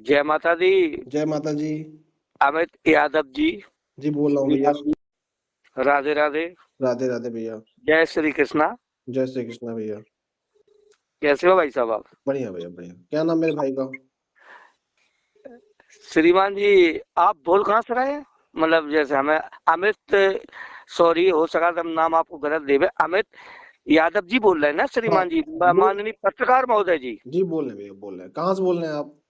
जय माता दी। जय माता जी। अमित यादव जी। जी बोल रहा हूँ भैया। राधे राधे। राधे राधे भैया। जय श्री कृष्णा। जय श्री कृष्णा भैया। कैसे हो भाई साहब आप? बढ़िया भैया बढ़िया। क्या नाम मेरे भाई का? श्रीमान जी, आप बोल कहाँ से रहे हैं? मतलब जैसे हमें अमित, सॉरी हो सका तो नाम आपको गलत देवे, अमित यादव जी बोल रहे हैं ना हाँ श्रीमान जी? बोल। माननीय पत्रकार महोदय जी। जी बोल रहे भैया, बोल रहे हैं। कहाँ से बोल रहे हैं आप?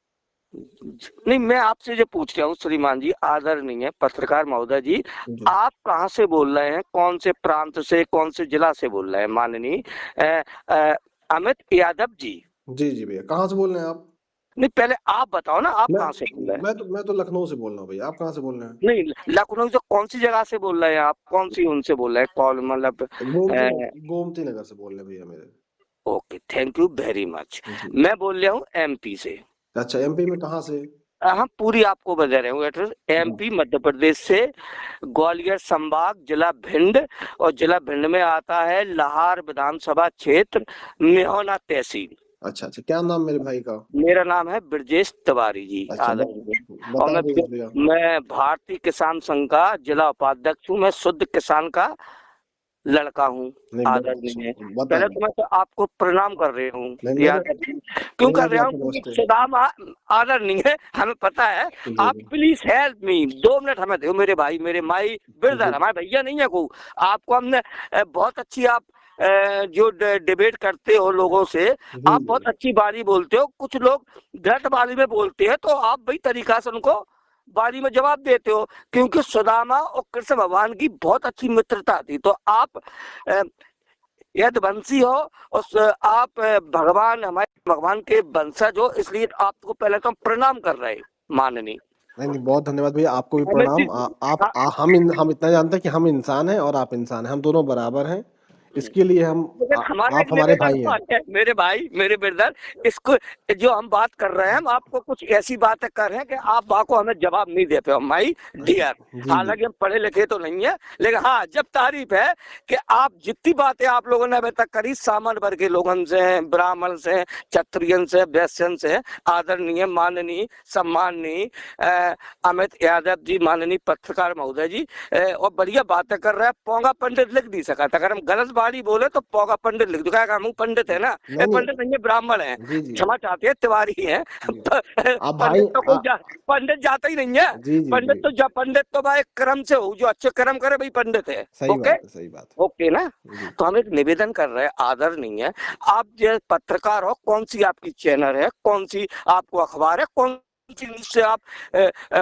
नहीं, मैं आपसे जो पूछ रहा हूँ श्रीमान जी, आदरणीय पत्रकार महोदय जी, जी आप कहाँ से बोल रहे हैं? कौन से प्रांत से, कौन से जिला से बोल रहे हैं माननीय अ, अ, अमित यादव जी? जी जी भैया, कहाँ से बोल रहे हैं आप? नहीं, पहले आप बताओ ना, आप मैं कहाँ से बोल रहे हैं? मैं तो लखनऊ से बोल रहा हूँ भैया। आप कहाँ से बोल रहे हैं? नहीं, लखनऊ से कौन सी जगह से बोल रहे हैं आप? कौन सी उनसे बोल रहे हैं? कौन मतलब गोमती गोमती नगर से बोल रहे हैं भैया मेरे। Okay, thank you very much. जी। मैं बोल रहा हूँ एमपी से। अच्छा, एमपी में कहाँ से? हम पूरी आपको बता रहे हूँ एड्रेस। जी। एमपी मध्य प्रदेश से, ग्वालियर संभाग, जिला भिंड, और जिला भिंड में आता है लाहार विधानसभा क्षेत्र, मेहोना तहसील। अच्छा अच्छा, क्या नाम मेरे भाई का? मेरा नाम है ब्रजेश तिवारी जी, अच्छा आदरणीय। और बता दीजिए भैया। मैं भारतीय किसान संघ का जिला उपाध्यक्ष हूँ। मैं शुद्ध किसान का लड़का हूँ, नहीं आदरणीय। बता पहले रहे। तो मैं तो आपको प्रणाम कर रही हूँ नहीं यार। मेरे क्यों मेरे कर भी रहा हूँ? आपको क्योंकि नमस्ते। सदाम आदरणीय है, हमें पता है। जी आप जी प्लीज हेल्प मी, 2 मिनट हमें दो मेरे भाई, मेरे माई जी ब्रदर, हमारे भैया नहीं है को। आपको हमने बहुत अच्छी, आप जो डिबेट करते हो लोगों से, जी आप बहुत जी अच्छी बारी बोलते हो। कुछ लोग गलत बारी में बोलते हैं, तो आप वही तरीका से उनको बारी में जवाब देते हो। क्योंकि सुदामा और कृष्ण भगवान की बहुत अच्छी मित्रता थी। तो आप अ, यदुवंशी हो, और आप भगवान, हमारे भगवान के वंशज हो, इसलिए आपको पहले तो हम प्रणाम कर रहे हैं माननीय। नहीं नहीं, बहुत धन्यवाद भैया, आपको भी अमित जी, प्रणाम। हम इतना जानते हैं कि हम इंसान हैं और आप इंसान हैं, हम दोनों बराबर हैं। इसके लिए लेकिन हमारा एक आप हमारे निवेदन भाई हैं। है मेरे भाई, मेरे ब्रदर, इसको जो हम बात कर रहे हैं, हम आपको कुछ ऐसी बातें कर रहे हैं कि आप को हमें जवाब नहीं देते हो माई डियर। जी जी हालांकि हम पढ़े लिखे तो नहीं है, लेकिन हाँ, जब तारीफ है कि आप जितनी बातें आप लोगों ने अभी तक करी, सामान्य वर्ग के लोगों से, ब्राह्मण से, क्षत्रियन से, वैश्यन से, आदरणीय, माननीय, सम्माननीय अमित यादव जी, माननीय पत्रकार महोदय जी, और बढ़िया बातें कर रहे हैं। पोंगा पंडित लिख नहीं सका था। अगर हम गलत बाड़ी बोले तो पोंगा पंडित लिख दो, क्या हम पंडित है ना? नहीं नहीं। पंडित नहीं है, ब्राह्मण है। जी जी क्षमा चाहते हैं, तिवारी है। जी आप भाई पंडित तो पंडित जाता ही नहीं है। जी जी जी। पंडित तो भाई क्रम से हो, जो अच्छे कर्म करे वही पंडित है। सही ओके, बात है, सही बात ओके ना? है। जी। तो हम एक निवेदन कर रहे हैं, आदर नहीं है। आप जो पत्रकार हो, कौन सी आपकी चैनल है, कौन सी आपको अखबार है, कौन सी न्यूज़ से आप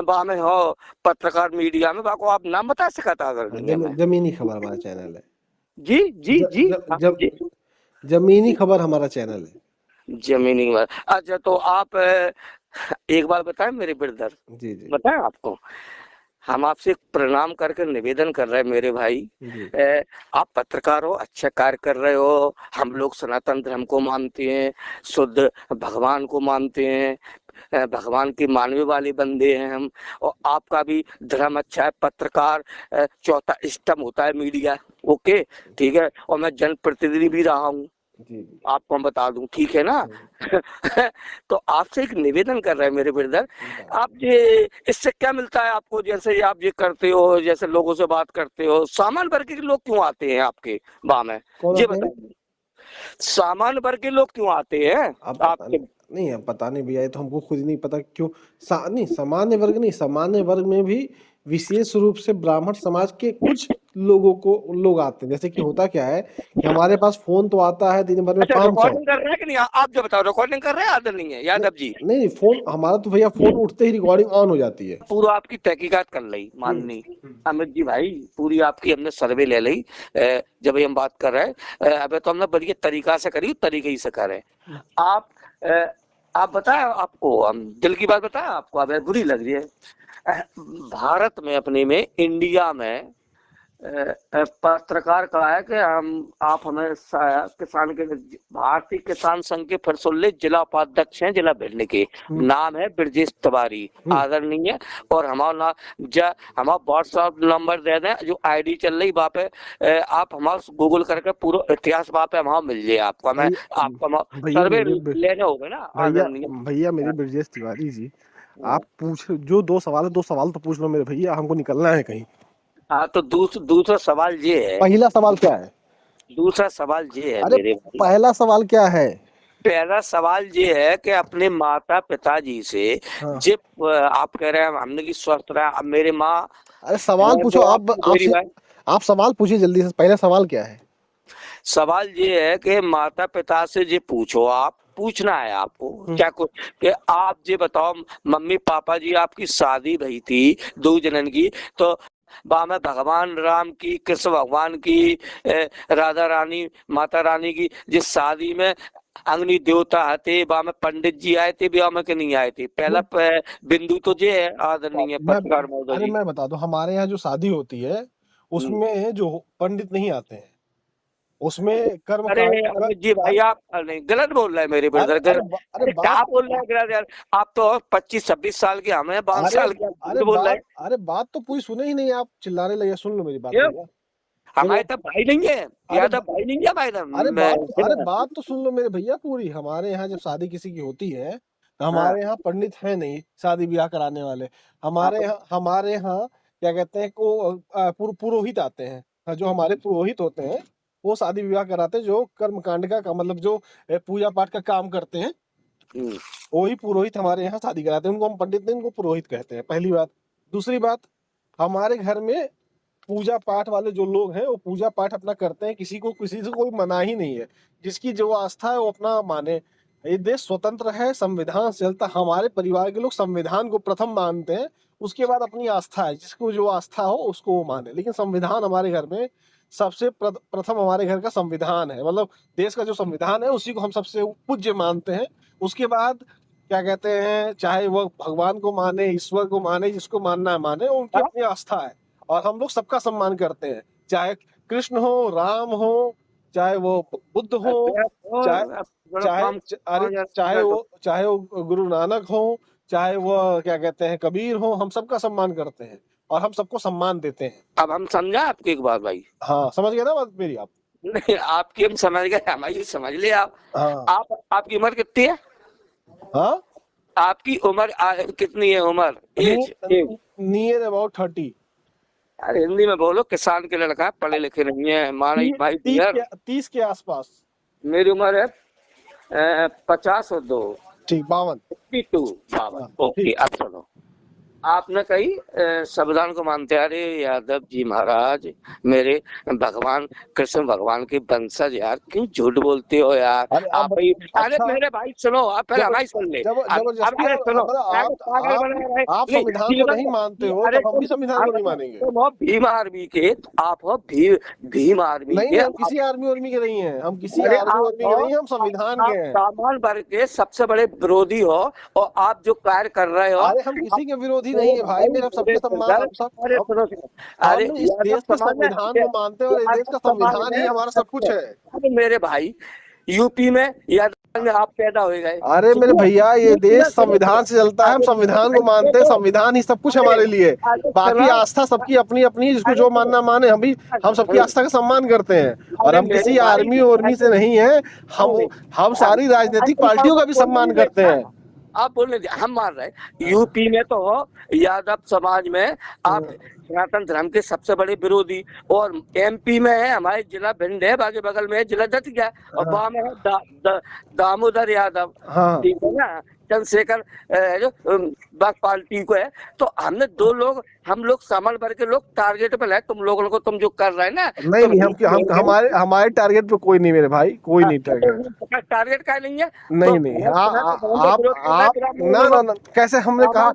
बा में हो, पत्रकार मीडिया में बाको आप नाम बता सका था अगर नहीं है? मैं जमीनी खबर हमारा चैनल है। जी जी ज, जी, ज, हाँ ज, जी। जमीनी खबर हमारा चैनल है। जमीनी वाला, अच्छा। तो आप एक बार बताएं मेरे ब्रदर, जी जी बताएं आपको, हम आपसे एक प्रणाम करके निवेदन कर रहे हैं मेरे भाई। जी आप पत्रकार हो, अच्छा कार्य कर रहे हो। हम लोग सनातन धर्म को मानते हैं, शुद्ध भगवान को मानते हैं, भगवान की मानवे वाले बंदे हैं हम। और आपका भी धर्म अच्छा है, पत्रकार चौथा स्तंभ होता है मीडिया। ओके, ठीक है। और मैं जनप्रतिनिधि भी रहा हूँ, जी जी आपको हम बता दूं, ठीक है ना? तो आपसे एक निवेदन कर रहे हैं मेरे ब्रदर, आप ये इससे क्या मिलता है आपको? जैसे आप ये करते हो, जैसे लोगों से बात करते हो, सामान्य वर्ग के लोग क्यों आते हैं आपके वहां में? कौन ये आते हैं? बताइए, सामान्य वर्ग के लोग क्यों आते हैं अब पता आपके? नहीं है, पता नहीं भैया, ये तो हमको खुद ही नहीं पता क्यों। नहीं, सामान्य वर्ग नहीं, सामान्य वर्ग में भी विशेष रूप से ब्राह्मण समाज के कुछ लोग आते हैं। जैसे कि होता क्या है कि हमारे पास फोन तो आता है दिन भर में अच्छा, 500। रिकॉर्डिंग कर रहे हैं कि नहीं? आप जो बताओ, रिकॉर्डिंग कर रहे हैं आदरणीय है नहीं यादव जी? नहीं, फोन हमारा तो भैया, फोन उठते ही रिकॉर्डिंग ऑन हो जाती है। पूरा आपकी तहकीकात कर ली माननी अमित जी भाई, पूरी आपकी हमने सर्वे ले ली। जब हम बात कर रहे हैं, अबे तो हमने बढ़िया तरीका से करी, तरीके ही से करे। आप अ, आप बताएं, आपको हम दिल की बात बताएं आपको, अब बुरी लग रही है। भारत में, अपने में, इंडिया में पत्रकार कहा है कि आप हमें किसान के भारतीय किसान संघ के फिर सुन ले, जिला उपाध्यक्ष हैं जिला भिंड के, नाम है ब्रजेश तिवारी, आदरणीय। और हमारा हमारा व्हाट्सएप नंबर दे दें, जो आईडी चल रही वहाँ पे आप हमारा गूगल करके पूरा इतिहास वहाँ पे वहाँ मिल जाए आपको। मैं आपका सर्वे लेने होगा ना आदरणीय भैया मेरे ब्रजेश तिवारी जी, आप पूछ जो 2 सवाल है, 2 सवाल तो पूछ लो मेरे भैया, हमको निकलना है कहीं। हाँ, तो दूसरा सवाल ये है। पहला सवाल क्या है? दूसरा सवाल ये है अरे मेरे पहला सवाल क्या है? पहला सवाल ये है कि अपने माता पिताजी से जब आप कह रहे हैं हमने की स्वस्थ रहा, अब मेरे माँ। अरे सवाल पूछो आप सवाल पूछिए जल्दी से, पहला सवाल क्या है? सवाल ये है कि माता पिता से ये पूछो, आप पूछना है आपको क्या कुछ कि आप ये बताओ, मम्मी पापा जी आपकी शादी भई थी 2 जनन की, तो बा में भगवान राम की, कृष्ण भगवान की, राधा रानी माता रानी की जिस शादी में अग्नि देवता आते, बा में पंडित जी आए थे, ब्याह में के नहीं आए थे? पहला बिंदु तो ये है आदरणीय पत्रकार महोदय जी। अरे मैं बता दूं, हमारे यहाँ जो शादी होती है उसमें जो पंडित नहीं आते हैं, उसमें कर्म अरे जी भाई, आप नहीं गलत बोल रहे हैं मेरे ब्रदर। अरे क्या बोल रहे हैं यार, आप तो 25-26 साल के, हमें 52 साल के, अरे बोल रहे हैं। अरे बात तो पूरी सुने ही नहीं, आप चिल्लाने लगे। सुन लो मेरी बात। हमारे तो भाई नहीं है, यादव भाई नहीं है भाई। अरे बात तो सुन लो मेरे भैया पूरी। हमारे यहाँ जब शादी किसी की होती है तो हमारे यहाँ पंडित है नहीं शादी ब्याह कराने वाले। हमारे यहाँ क्या कहते हैं को पुरोहित आते हैं, जो हमारे पुरोहित होते हैं वो शादी विवाह कराते हैं, जो कर्म कांड का मतलब जो पूजा पाठ का काम करते हैं, वही पुरोहित हमारे यहाँ शादी कराते हैं। उनको हम पंडित नहीं, उनको पुरोहित कहते हैं, पहली बात। दूसरी बात, हमारे घर में पूजा पाठ वाले जो लोग हैं वो पूजा पाठ अपना करते हैं, किसी से कोई मना ही नहीं है। जिसकी जो आस्था है वो अपना माने। ये देश स्वतंत्र है, संविधान से चलता। हमारे परिवार के लोग संविधान को प्रथम मानते हैं, उसके बाद अपनी आस्था है, जिसको जो आस्था हो उसको वो माने। लेकिन संविधान हमारे घर में सबसे प्रथम हमारे घर का संविधान है, मतलब देश का जो संविधान है उसी को हम सबसे पूज्य मानते हैं। उसके बाद क्या कहते हैं, चाहे वो भगवान को माने, ईश्वर को माने, जिसको मानना है माने, उनकी अपनी आस्था है। और हम लोग सबका सम्मान करते हैं, चाहे कृष्ण हो, राम हो, चाहे वो बुद्ध हो, चाहे वो गुरु नानक हो, चाहे वो क्या कहते हैं कबीर हो, हम सबका सम्मान करते हैं और हम सबको सम्मान देते हैं। अब हम समझा आपकी एक बात भाई। हाँ, समझ गए ना बात मेरी आप? नहीं, आपकी हम समझ गए, हमारी समझ लिया आप। हाँ। आपकी उम्र कितनी है? हाँ, आपकी उम्र कितनी है? उम्र एज नियर अबाउट 30। अरे हिंदी में बोलो, किसान के लड़का, पढ़े लिखे नहीं है माना भाई। 30 के आसपास। मेरी उम्र है 50 और 2, ठीक 52। 52। ओके, अब सुनो, आपने कही संविधान को मानते। अरे यादव जी महाराज, मेरे भगवान कृष्ण भगवान के वंशज, यार क्यों झूठ बोलते हो यार आप? अरे मेरे भाई सुनो, आप पहले हमारी सुन ले। सुनो, आप संविधान को नहीं मानते हो तो हम भी संविधान को नहीं मानेंगे। तुम भीम आर्मी के, आप हो भीम आर्मी नहीं, हम किसी आर्मी के नहीं है, हम किसी आर्मी के नहीं, हम संविधान के हैं। सामान्य वर्ग के सबसे बड़े विरोधी हो और आप जो कार्य कर रहे हो। अरे हम किसी के विरोधी नहीं है भाई, मेरा सबके सम्मान। अरे इस देश के संविधान को मानते हैं और इस देश का संविधान ही हमारा सब कुछ है। अरे मेरे भाई, यूपी में या आप पैदा हो गए। अरे मेरे भैया, ये देश संविधान से चलता है, हम संविधान को मानते हैं, संविधान ही सब कुछ हमारे लिए। बाकी आस्था सबकी अपनी अपनी, जिसको जो मानना माने। हम सबकी आस्था का सम्मान करते हैं और हम किसी आर्मी उर्मी से नहीं है। हम सारी राजनीतिक पार्टियों का भी सम्मान करते हैं। आप बोलने हम मान रहे। यूपी में तो यादव समाज में आप सनातन धर्म के सबसे बड़े विरोधी, और एमपी में है हमारे जिला भिंड है, बाकी बगल में है जिला दतिया, और वहां में है दामोदर यादव, ठीक है ना, चंद्रशेखर जो बाग पार्टी को है। तो हमने हम लोग सामान्य वर्ग के लोग टारगेट पे है। तुम लोगों को तुम जो कर रहे हैं ना, नहीं, हमारे टारगेट पे कोई नहीं मेरे भाई, कोई नहीं टारगेट का नहीं है। नहीं, आप ना कैसे हमने कहा?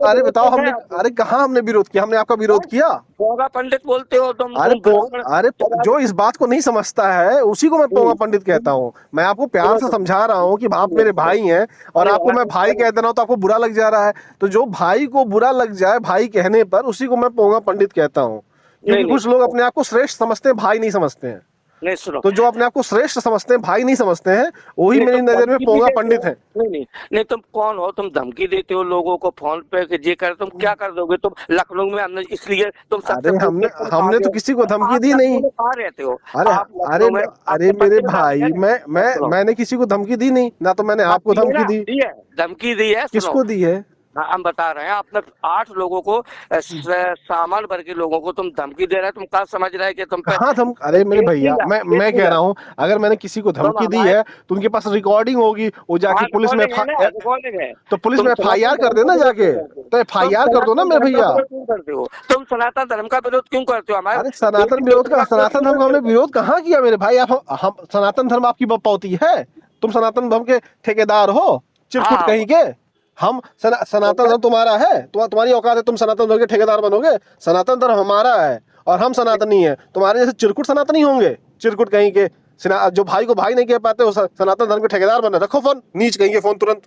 अरे बताओ, अरे कहाँ हमने विरोध किया? हमने आपका विरोध किया? पोंगा पंडित बोलते हो तुम। अरे जो इस बात को नहीं समझता है उसी को मैं पोंगा पंडित कहता हूँ। मैं आपको प्यार से समझा रहा हूँ कि आप मेरे भाई हैं, और आपको मैं भाई कह दे रहा हूँ तो आपको बुरा लग जा रहा है। तो जो भाई को बुरा लग जाए भाई कहने पर, उसी को मैं पोंगा पंडित कहता हूँ। क्योंकि नहीं कुछ लोग अपने आप को श्रेष्ठ समझते हैं, भाई नहीं समझते हैं। नहीं सुनो, तो जो अपने आप को श्रेष्ठ समझते हैं, भाई नहीं समझते हैं, वही नहीं मेरी तुम नजर में धमकी भी पोंगा देते पंडित हो। हैं। नहीं तुम कौन हो, तुम धमकी देते हो लोगों को फोन पे कि ये कर, तुम क्या कर दोगे? तुम लखनऊ में, हमने इसलिए तुम सबसे अरे पूछ हमने के तुम आ हमने गए तो हो। किसी को तो धमकी आप दी लखनऊ नहीं। में कहाँ रहते हो? अरे आप अरे लखनऊ में अरे आपके मेरे पति का नाम क्या भाई, है? सुनो, मैंने किसी को धमकी दी नहीं, ना तो मैंने हाँ आपको दी है धमकी ना, दी। दी है, धमकी दी है। सुनो, किसको दी है? हाँ, हम बता रहे हैं, आपने 8 लोगों को सामान भर के लोगों को तुम धमकी दे रहे हो। तुम क्या समझ रहे हैं कि तुम पे कहाँ अरे मेरे केस नहीं भैया, लगा, केस मैं नहीं कह रहा लगा। हूँ, अगर मैंने किसी को तुम धमकी दी हमारे, है तो उनके पास रिकॉर्डिंग होगी, वो हाँ जाके पुलिस में रिकॉर्डिंग है ना, रिकॉर्डिंग है। तो पुलिस तुम में सनातन एफआईआर कर धर्म का देना विरोध क्यों जाके। करते हो? तो तुम एफआईआर कर दो ना सनातन मेरे धर्म का भैया। विरोध क्यों करते हो? तुम सनातन धर्म का विरोध क्यों करते हो? हमारे अरे देवी देवता का विरोध सनातन क्यों धर्म का करते हमने हो? विरोध कहाँ किया मेरे भाई? आप हम सनातन धर्म आपकी बपौती है? तुम सनातन धर्म के ठेकेदार हो, चिरकुट हाँ, कहीं के। हम सनातन धर्म तुम्हारा है, तुम्हारी औकात है, तुम सनातन धर्म के ठेकेदार बनोगे? सनातन धर्म हमारा है और हम सनातनी है। तुम्हारे जैसे चिरकुट सनातनी होंगे, चिरकुट कहीं के। जो भाई को भाई नहीं कह पाते, वो सनातन धर्म के ठेकेदार बने। रखो फोन, नीच कहीं के फोन तुरंत।